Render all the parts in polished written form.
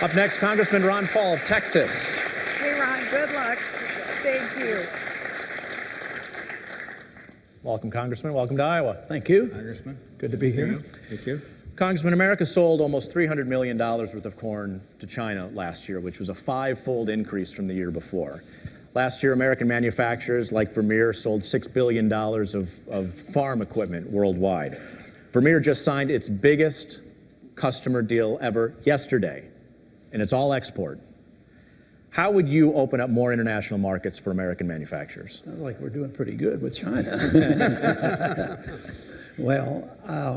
Up next, Congressman Ron Paul of Texas. Hey, Ron, good luck. Thank you. Welcome, Congressman. Welcome to Iowa. Thank you. Congressman. Good to be here. Thank you. Congressman, America sold almost $300 million worth of corn to China last year, which was a five-fold increase from the year before. Last year, American manufacturers like Vermeer sold $6 billion of farm equipment worldwide. Vermeer just signed its biggest customer deal ever yesterday, and it's all export. How would you open up more international markets for American manufacturers? Sounds like we're doing pretty good with China. Well,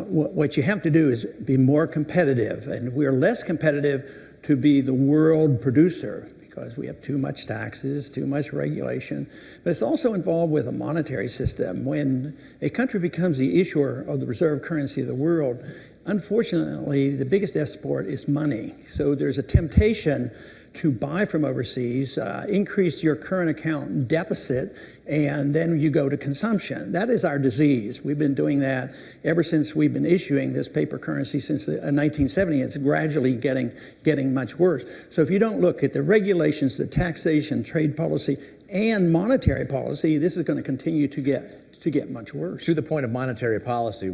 what you have to do is be more competitive, and we're less competitive to be the world producer because we have too much taxes, too much regulation. But it's also involved with a monetary system. When a country becomes the issuer of the reserve currency of the world, unfortunately, the biggest export is money. So there's a temptation to buy from overseas, increase your current account deficit, and then you go to consumption. That is our disease. We've been doing that ever since we've been issuing this paper currency since 1970. It's gradually getting much worse. So if you don't look at the regulations, the taxation, trade policy, and monetary policy, this is going to continue to get much worse. To the point of monetary policy,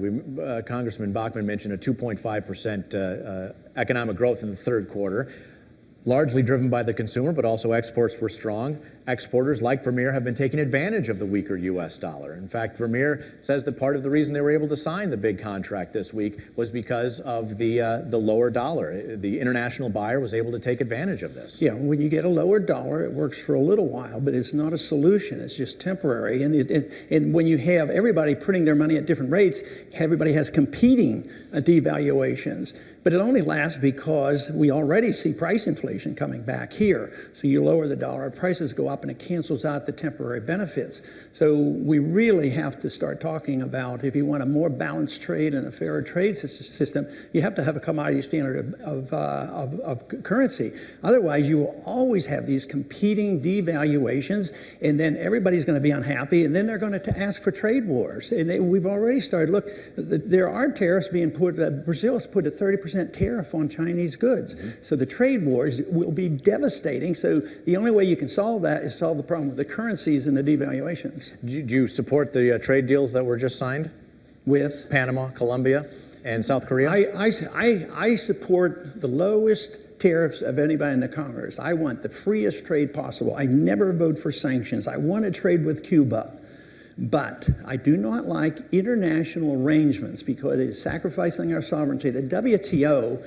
Congressman Bachmann mentioned a 2.5% economic growth in the third quarter, largely driven by the consumer, but also exports were strong. Exporters like Vermeer have been taking advantage of the weaker U.S. dollar. In fact, Vermeer says that part of the reason they were able to sign the big contract this week was because of the lower dollar. The international buyer was able to take advantage of this. Yeah, when you get a lower dollar, it works for a little while, but it's not a solution. It's just temporary. And when you have everybody printing their money at different rates, everybody has competing devaluations. But it only lasts because we already see price inflation coming back here. So you lower the dollar, prices go up, and it cancels out the temporary benefits. So we really have to start talking about, if you want a more balanced trade and a fairer trade system, you have to have a commodity standard of currency. Otherwise, you will always have these competing devaluations, and then everybody's going to be unhappy, and then they're going to ask for trade wars. And we've already started. Look, there are tariffs being put. Brazil has put a 30% tariff on Chinese goods. So the trade wars will be devastating. So the only way you can solve that is solve the problem with the currencies and the devaluations. Do you support the trade deals that were just signed With Panama, Colombia, and South Korea? I support the lowest tariffs of anybody in the Congress. I want the freest trade possible. I never vote for sanctions. I want to trade with Cuba. But I do not like international arrangements because it is sacrificing our sovereignty. The WTO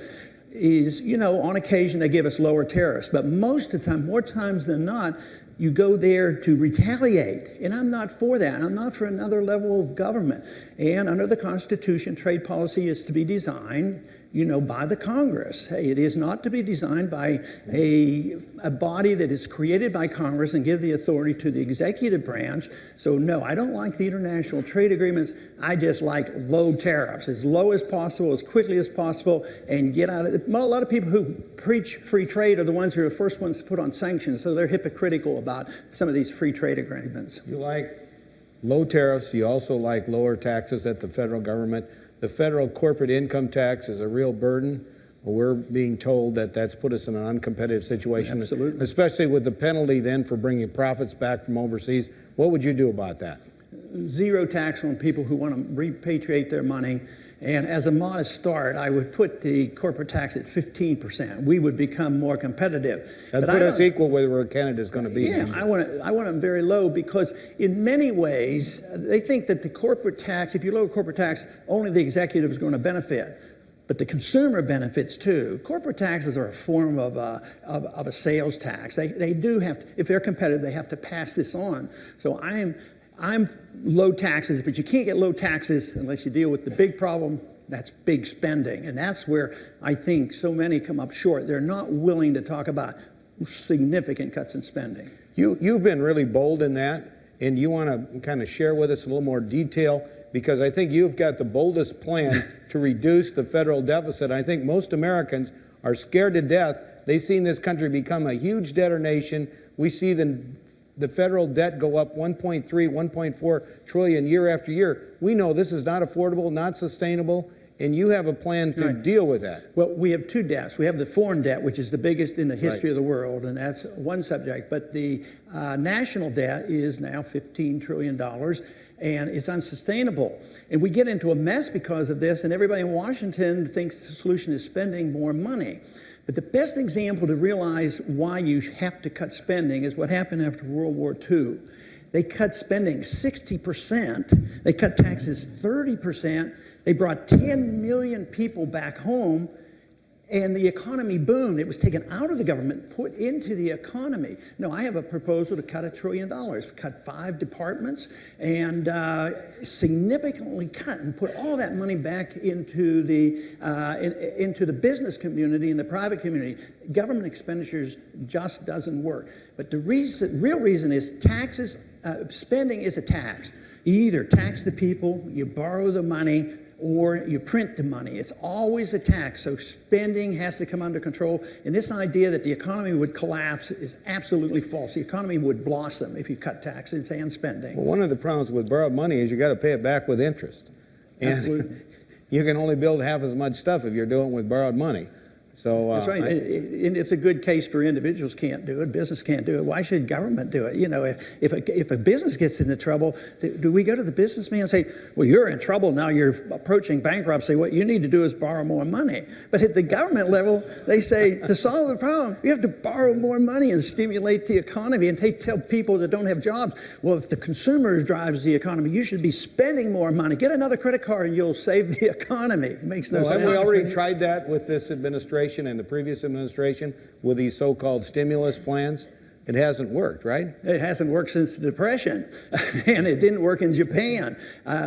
is, on occasion they give us lower tariffs, but most of the time, more times than not, you go there to retaliate. And I'm not for that. I'm not for another level of government. And under the Constitution, trade policy is to be designed by the Congress. Hey, it is not to be designed by a body that is created by Congress and give the authority to the executive branch. So no, I don't like the international trade agreements. I just like low tariffs, as low as possible, as quickly as possible, and get out of it. A lot of people who preach free trade are the ones who are the first ones to put on sanctions, so they're hypocritical about some of these free trade agreements. You like low tariffs. You also like lower taxes at the federal government. The federal corporate income tax is a real burden. We're being told that that's put us in an uncompetitive situation. Absolutely. Especially with the penalty then for bringing profits back from overseas. What would you do about that? Zero tax on people who want to repatriate their money. And as a modest start, I would put the corporate tax at 15%. We would become more competitive. That'd put us equal with where Canada's going to be. Yeah, I want them very low because in many ways, they think that the corporate tax, if you lower corporate tax, only the executive is going to benefit. But the consumer benefits too. Corporate taxes are a form of a sales tax. They do have to, if they're competitive, they have to pass this on. So I'm low taxes, but you can't get low taxes unless you deal with the big problem. That's big spending. And that's where I think so many come up short. They're not willing to talk about significant cuts in spending. You've been really bold in that, and you want to kind of share with us a little more detail, because I think you've got the boldest plan to reduce the federal deficit. I think most Americans are scared to death. They've seen this country become a huge debtor nation. We see the federal debt go up 1.3, 1.4 trillion year after year. We know this is not affordable, not sustainable, and you have a plan to deal with that. Well, we have two debts. We have the foreign debt, which is the biggest in the history of the world, and that's one subject. But the national debt is now $15 trillion, and it's unsustainable. And we get into a mess because of this, and everybody in Washington thinks the solution is spending more money. But the best example to realize why you have to cut spending is what happened after World War II. They cut spending 60%, they cut taxes 30%, they brought 10 million people back home, and the economy boomed. It was taken out of the government, put into the economy. No, I have a proposal to cut $1 trillion, cut 5 departments, and significantly cut and put all that money back into the business community and the private community. Government expenditures just doesn't work. But the real reason is taxes. Spending is a tax. You either tax the people, you borrow the money, or you print the money. It's always a tax, so spending has to come under control. And this idea that the economy would collapse is absolutely false. The economy would blossom if you cut taxes and spending. Well, one of the problems with borrowed money is you got to pay it back with interest. And Absolutely. you can only build half as much stuff if you're doing it with borrowed money. So That's right. And it's a good case for individuals can't do it. Business can't do it. Why should government do it? You know, if a business gets into trouble, do we go to the businessman and say, well, you're in trouble now, you're approaching bankruptcy, what you need to do is borrow more money? But at the government level, they say, to solve the problem, you have to borrow more money and stimulate the economy. And they tell people that don't have jobs, well, if the consumer drives the economy, you should be spending more money. Get another credit card and you'll save the economy. It makes no sense. Have we already tried that with this administration and the previous administration with these so-called stimulus plans? It hasn't worked, right? It hasn't worked since the Depression, and it didn't work in Japan.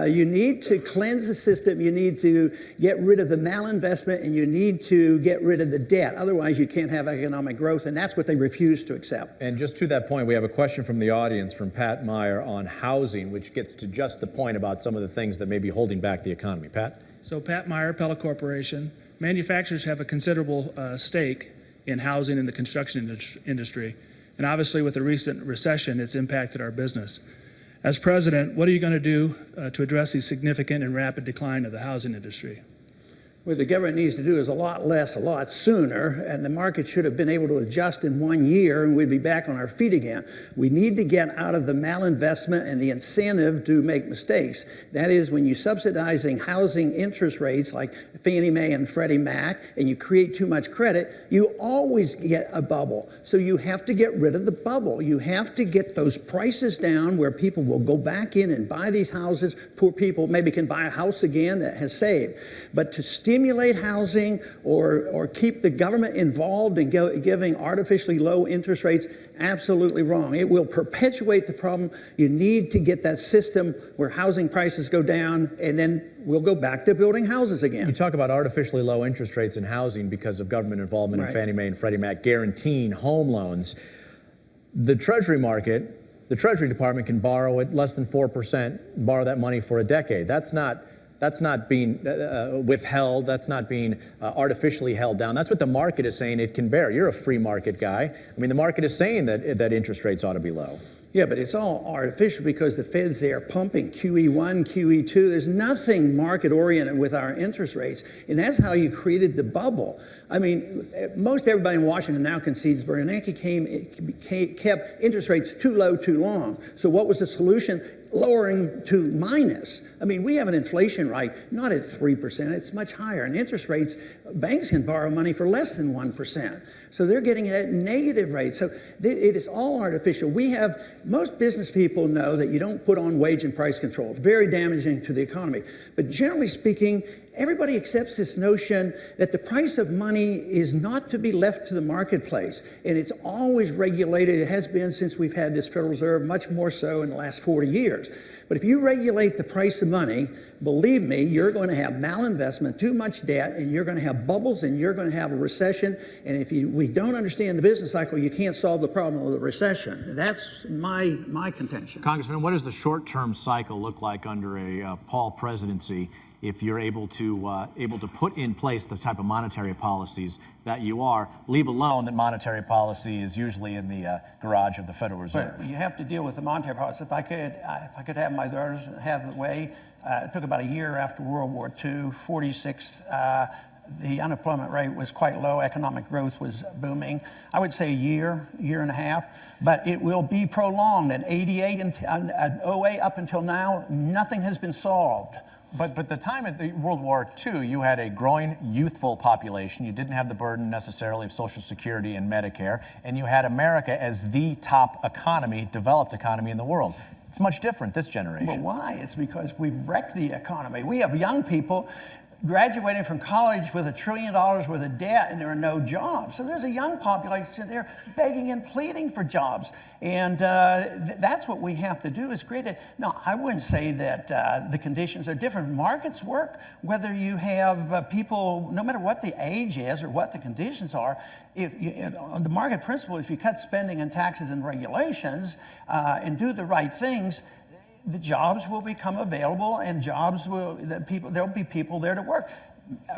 You need to cleanse the system, you need to get rid of the malinvestment, and you need to get rid of the debt. Otherwise, you can't have economic growth, and that's what they refuse to accept. And just to that point, we have a question from the audience from Pat Meyer on housing, which gets to just the point about some of the things that may be holding back the economy. Pat? So Pat Meyer, Pella Corporation. Manufacturers have a considerable stake in housing and the construction industry. And obviously with the recent recession, it's impacted our business. As president, what are you going to do to address the significant and rapid decline of the housing industry? What the government needs to do is a lot less, a lot sooner, and the market should have been able to adjust in 1 year and we'd be back on our feet again. We need to get out of the malinvestment and the incentive to make mistakes. That is, when you're subsidizing housing interest rates like Fannie Mae and Freddie Mac and you create too much credit, you always get a bubble. So you have to get rid of the bubble. You have to get those prices down where people will go back in and buy these houses. Poor people maybe can buy a house again that has saved. But to stimulate housing or keep the government involved in giving artificially low interest rates, absolutely wrong. It will perpetuate the problem. You need to get that system where housing prices go down, and then we'll go back to building houses again. You talk about artificially low interest rates in housing because of government involvement in Fannie Mae and Freddie Mac guaranteeing home loans. The Treasury market, the Treasury Department can borrow at less than 4%, borrow that money for a decade. That's not being withheld. That's not being artificially held down. That's what the market is saying it can bear. You're a free market guy. I mean, the market is saying that interest rates ought to be low. Yeah, but it's all artificial because the Fed's there pumping QE1, QE2. There's nothing market-oriented with our interest rates, and that's how you created the bubble. I mean, most everybody in Washington now concedes Bernanke kept interest rates too low too long. So what was the solution? Lowering to minus. I mean, we have an inflation rate, not at 3%, it's much higher. And interest rates, banks can borrow money for less than 1%. So they're getting it at negative rates. So it is all artificial. Most business people know that you don't put on wage and price control. It's very damaging to the economy. But generally speaking, everybody accepts this notion that the price of money is not to be left to the marketplace. And it's always regulated. It has been since we've had this Federal Reserve, much more so in the last 40 years. But if you regulate the price of money, believe me, you're going to have malinvestment, too much debt, and you're going to have bubbles, and you're going to have a recession. And if we don't understand the business cycle, you can't solve the problem of the recession. That's my contention. Congressman, what does the short-term cycle look like under a Paul presidency if you're able to put in place the type of monetary policies that you are, leave alone that monetary policy is usually in the garage of the Federal Reserve? But you have to deal with the monetary policy. If I could have my daughters have the way, It took about a year after World War II, 46. The unemployment rate was quite low. Economic growth was booming. I would say a year and a half, but it will be prolonged. At 88 and 08 up until now, nothing has been solved. But the time at the World War II, you had a growing youthful population. You didn't have the burden necessarily of Social Security and Medicare, and you had America as the top economy, developed economy in the world. It's much different this generation. Well, why? It's because we've wrecked the economy. We have young people graduating from college with $1 trillion worth of debt, and there are no jobs. So there's a young population there begging and pleading for jobs. And that's what we have to do, is create it. Now, I wouldn't say that the conditions are different. Markets work, whether you have people, no matter what the age is or what the conditions are. On the market principle, if you cut spending and taxes and regulations and do the right things, the jobs will become available, and there'll be people there to work.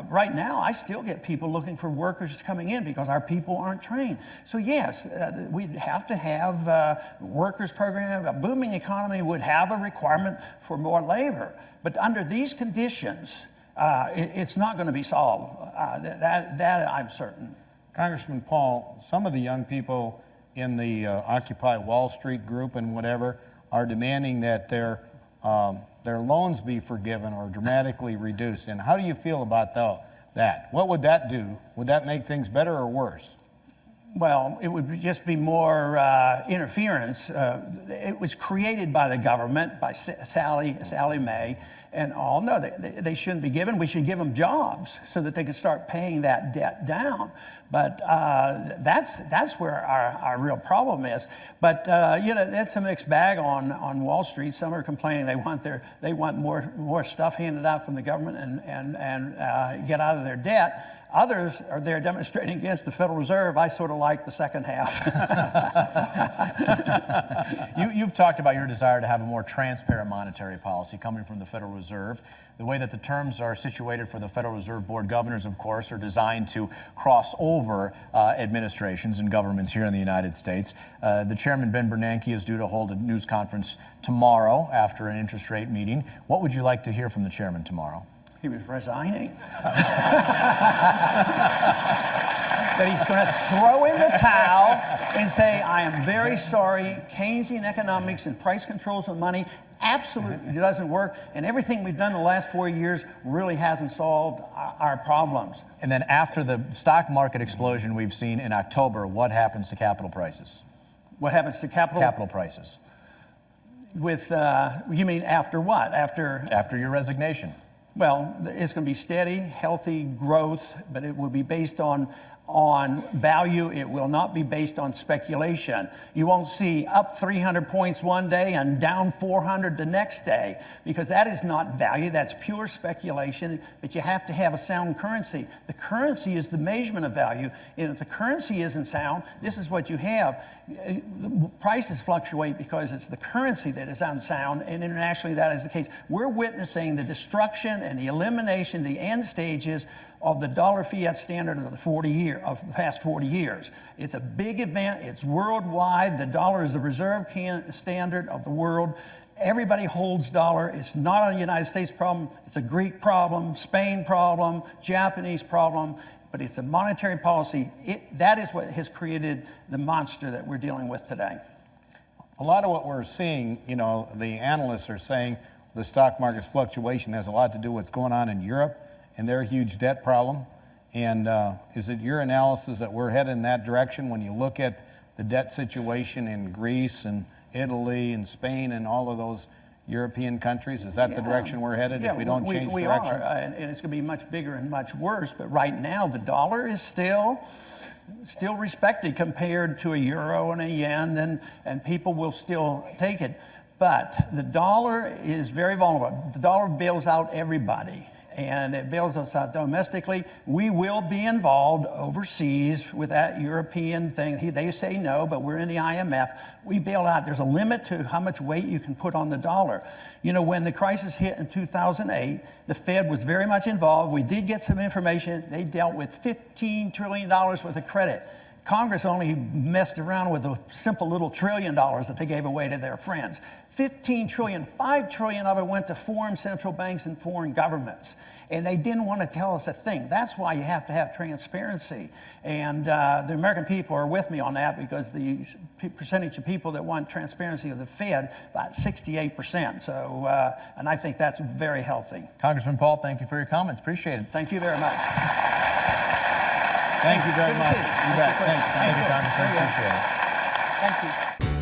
Right now, I still get people looking for workers coming in because our people aren't trained. So yes, we'd have to have a workers program. A booming economy would have a requirement for more labor. But under these conditions, it's not going to be solved. That I'm certain. Congressman Paul, some of the young people in the Occupy Wall Street group and whatever are demanding that their loans be forgiven or dramatically reduced. And how do you feel about that? What would that do? Would that make things better or worse? Well, it would just be more interference. It was created by the government, by Sally Mae, and all. No, they shouldn't be given. We should give them jobs so that they can start paying that debt down. But that's where our real problem is. But that's a mixed bag on Wall Street. Some are complaining they want more stuff handed out from the government and get out of their debt. Others are there demonstrating against the Federal Reserve. I sort of like the second half. You've talked about your desire to have a more transparent monetary policy coming from the Federal Reserve. The way that the terms are situated for the Federal Reserve Board governors, of course, are designed to cross over administrations and governments here in the United States. The chairman, Ben Bernanke, is due to hold a news conference tomorrow after an interest rate meeting. What would you like to hear from the chairman tomorrow? He was resigning. That he's going to throw in the towel and say, I am very sorry, Keynesian economics and price controls of money absolutely doesn't work, and everything we've done in the last 4 years really hasn't solved our problems. And then after the stock market explosion we've seen in October, what happens to capital prices? What happens to capital prices? With, you mean after what? After your resignation. Well, it's going to be steady, healthy growth, but it will be based on value. It will not be based on speculation. You won't see up 300 points one day and down 400 the next day, because that is not value. That's pure speculation. But you have to have a sound currency. The currency is the measurement of value. And if the currency isn't sound, this is what you have. Prices fluctuate because it's the currency that is unsound, and internationally that is the case. We're witnessing the destruction and the elimination, the end stages of the dollar fiat standard of the past 40 years. It's a big event. It's worldwide. The dollar is the reserve standard of the world. Everybody holds dollar. It's not a United States problem. It's a Greek problem, Spain problem, Japanese problem. But it's a monetary policy. That is what has created the monster that we're dealing with today. A lot of what we're seeing, the analysts are saying the stock market's fluctuation has a lot to do with what's going on in Europe and their huge debt problem. And is it your analysis that we're headed in that direction when you look at the debt situation in Greece and Italy and Spain and all of those European countries? Is that the direction we're headed if we don't change directions? We are, and it's going to be much bigger and much worse. But right now, the dollar is still respected compared to a euro and a yen, and people will still take it. But the dollar is very vulnerable. The dollar bails out everybody, and it bails us out domestically. We will be involved overseas with that European thing. They say no, but we're in the IMF. We bail out. There's a limit to how much weight you can put on the dollar. When the crisis hit in 2008, the Fed was very much involved. We did get some information. They dealt with $15 trillion worth of credit. Congress only messed around with a simple little $1 trillion that they gave away to their friends. 15 trillion, 5 trillion of it went to foreign central banks and foreign governments. And they didn't want to tell us a thing. That's why you have to have transparency. And the American people are with me on that, because the percentage of people that want transparency of the Fed, about 68%. So, and I think that's very healthy. Congressman Paul, thank you for your comments. Appreciate it. Thank you very much. Thank you very Good to much. see you. You bet. Thanks. Thank you, Congressman. There you go. Appreciate it. Thank you.